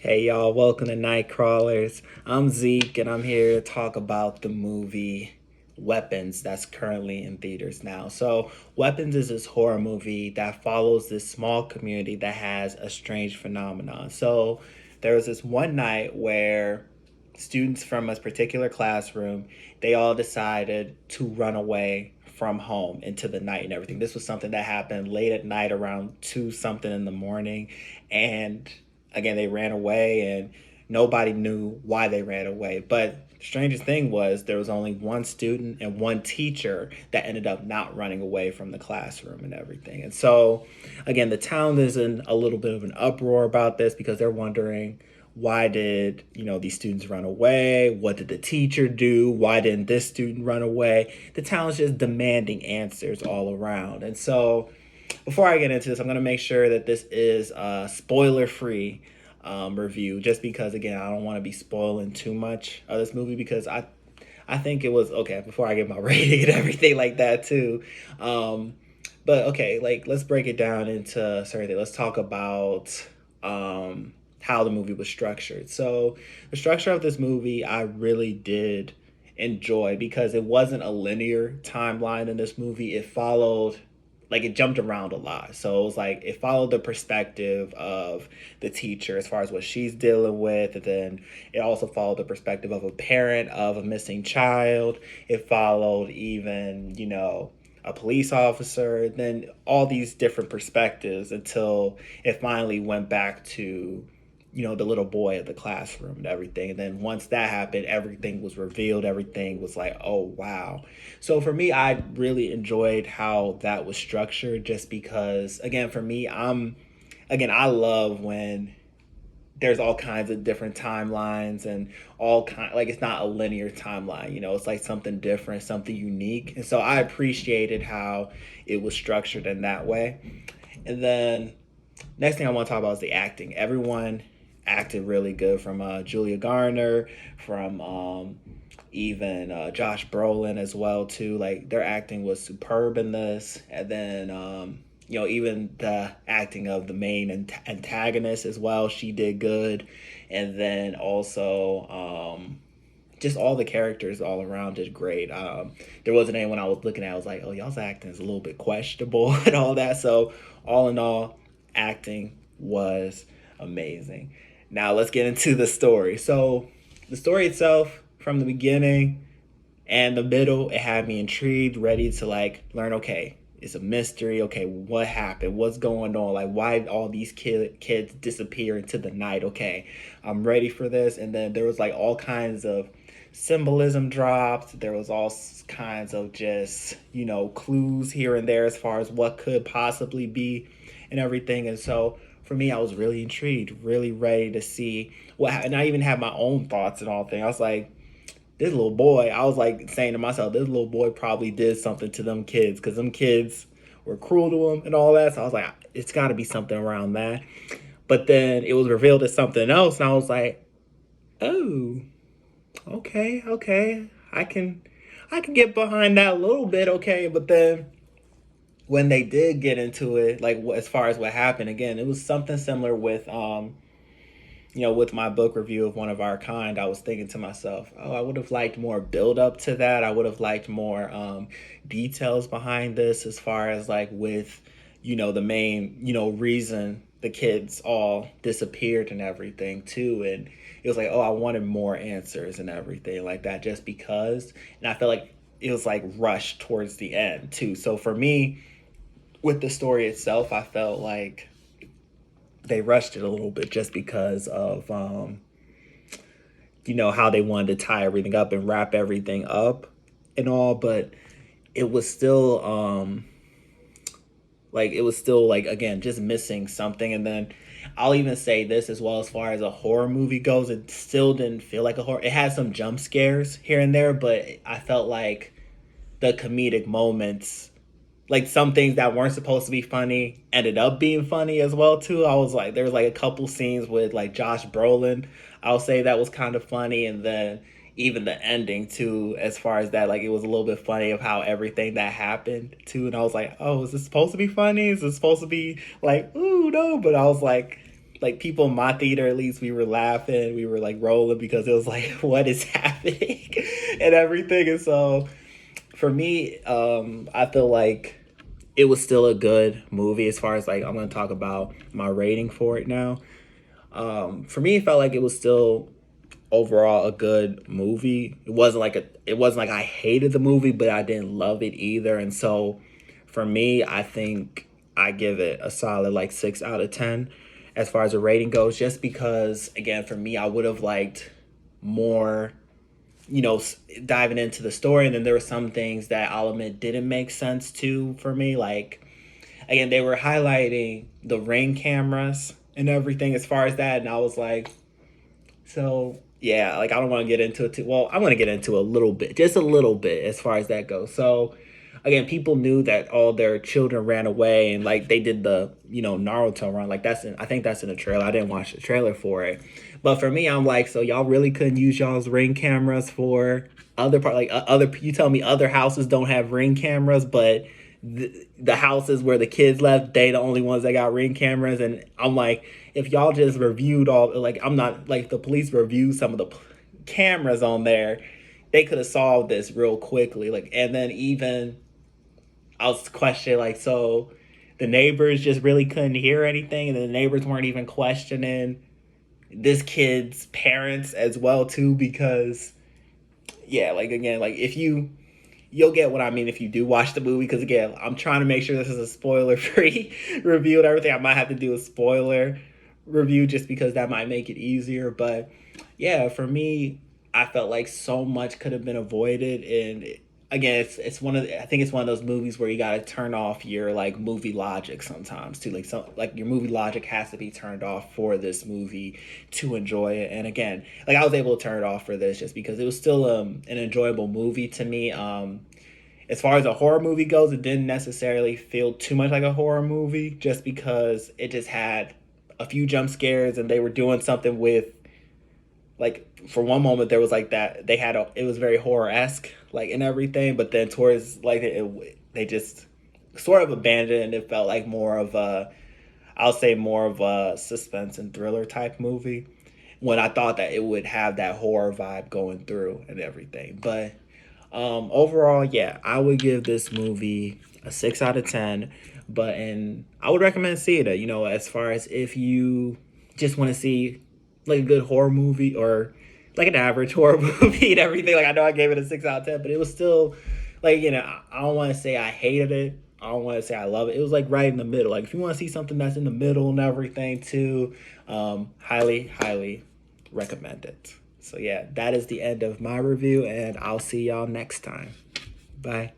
Hey y'all, welcome to Nightcrawlers. I'm Zeke and I'm here to talk about the movie Weapons that's currently in theaters now. So, Weapons is this horror movie that follows this small community that has a strange phenomenon. So, there was this one night where students from a particular classroom, they all decided to run away from home into the night and everything. This was something that happened late at night around 2 something in the morning, and again they ran away and nobody knew why they ran away. But the strangest thing was there was only one student and one teacher that ended up not running away from the classroom and everything. And so again, the town is in a little bit of an uproar about this because they're wondering, why did these students run away? What did the teacher do? Why didn't this student run away? The town's just demanding answers all around. And so before I get into this, I'm going to make sure that this is a spoiler free review, just because, again, I don't want to be spoiling too much of this movie because I think it was okay before I get my rating and everything like that, too. But okay, like let's break it down into certain. Let's talk about how the movie was structured. So, the structure of this movie, I really did enjoy because it wasn't a linear timeline in this movie. It followed, like, it jumped around a lot. So it was like it followed the perspective of the teacher as far as what she's dealing with, and then it also followed the perspective of a parent of a missing child. It followed even, a police officer, then all these different perspectives until it finally went back to the little boy at the classroom and everything. And then once that happened, everything was revealed. Everything was like, oh, wow. So for me, I really enjoyed how that was structured just because, again, for me, I love when there's all kinds of different timelines and like it's not a linear timeline, it's like something different, something unique. And so I appreciated how it was structured in that way. And then next thing I want to talk about is the acting. Everyone acted really good, from Julia Garner, from even Josh Brolin as well too. Like their acting was superb in this. And then even the acting of the main antagonist as well, she did good. And then also just all the characters all around did great. There wasn't anyone I was looking at, I was like, oh, y'all's acting is a little bit questionable and all that. So all in all, acting was amazing. Now let's get into the story. So the story itself, from the beginning and the middle, it had me intrigued, ready to like learn. Okay, it's a mystery. Okay, what happened? What's going on? Like, why all these kids disappear into the night? Okay, I'm ready for this. And then there was like all kinds of symbolism dropped. There was all kinds of just clues here and there as far as what could possibly be and everything. And so for me, I was really intrigued, really ready to see what. And I even had my own thoughts and all things. I was like, this little boy, I was like saying to myself, this little boy probably did something to them kids because them kids were cruel to him and all that. So I was like, it's got to be something around that. But then it was revealed as something else, and I was like, oh, okay, I can get behind that a little bit, okay. But then when they did get into it, like as far as what happened, again, it was something similar with with my book review of One of Our Kind. I was thinking to myself, oh, I would have liked more build up to that. I would have liked more details behind this, as far as like with, the main, reason the kids all disappeared and everything too. And it was like, oh, I wanted more answers and everything like that, just because. And I felt like it was like rushed towards the end too. So for me, with the story itself, I felt like they rushed it a little bit just because of how they wanted to tie everything up and wrap everything up and all. But it was still like again just missing something. And then I'll even say this as well, as far as a horror movie goes, it still didn't feel like a horror. It had some jump scares here and there, but I felt like the comedic moments, like some things that weren't supposed to be funny ended up being funny as well too. I was like, there was like a couple scenes with like Josh Brolin, I'll say, that was kind of funny. And then even the ending too, as far as that, like it was a little bit funny of how everything that happened too. And I was like, oh, is this supposed to be funny? Is this supposed to be like, ooh, no? But I was like, like people in my theater, at least, we were laughing, we were like rolling because it was like, what is happening and everything. And so for me, I feel like it was still a good movie. As far as like, I'm gonna talk about my rating for it now. For me, it felt like it was still overall a good movie. It wasn't like I hated the movie, but I didn't love it either. And so for me, I think I give it a solid like 6 out of 10 as far as a rating goes, just because again, for me, I would have liked more, diving into the story. And then there were some things that I'll admit didn't make sense too for me. Like, again, they were highlighting the Ring cameras and everything as far as that. And I was like, so yeah, like I don't want to get into it too. Well, I'm going to get into a little bit, just a little bit as far as that goes. So again, people knew that all their children ran away, and like they did the Naruto run. Like I think that's in the trailer. I didn't watch the trailer for it, but for me, I'm like, so y'all really couldn't use y'all's Ring cameras for other part, like other. You tell me other houses don't have Ring cameras, but the houses where the kids left, they the only ones that got Ring cameras. And I'm like, if y'all just reviewed all, like, I'm not like the police reviewed some of the cameras on there, they could have solved this real quickly. Like, and then even I was questioning, like, so the neighbors just really couldn't hear anything, and the neighbors weren't even questioning this kid's parents as well too, because yeah, like again, like if you'll get what I mean if you do watch the movie, because again, I'm trying to make sure this is a spoiler free review and everything. I might have to do a spoiler review just because that might make it easier. But yeah, for me, I felt like so much could have been avoided. And again, it's I think it's one of those movies where you got to turn off your like movie logic sometimes too. Like your movie logic has to be turned off for this movie to enjoy it. And again, like I was able to turn it off for this just because it was still an enjoyable movie to me. As far as a horror movie goes, it didn't necessarily feel too much like a horror movie just because it just had a few jump scares, and they were doing something with, like, for one moment there was like that they had it was very horror-esque, like, and everything, but then towards like they just sort of abandoned it, and it felt like more of a, I'll say more of a suspense and thriller type movie, when I thought that it would have that horror vibe going through and everything. But overall, yeah, I would give this movie a 6 out of 10. And I would recommend seeing it. As far as if you just want to see like a good horror movie, or like an average horror movie and everything. Like, I know I gave it a 6 out of 10, but it was still like, I don't want to say I hated it. I don't want to say I love it. It was like right in the middle. Like, if you want to see something that's in the middle and everything too, highly, highly recommend it. So yeah, that is the end of my review, and I'll see y'all next time. Bye.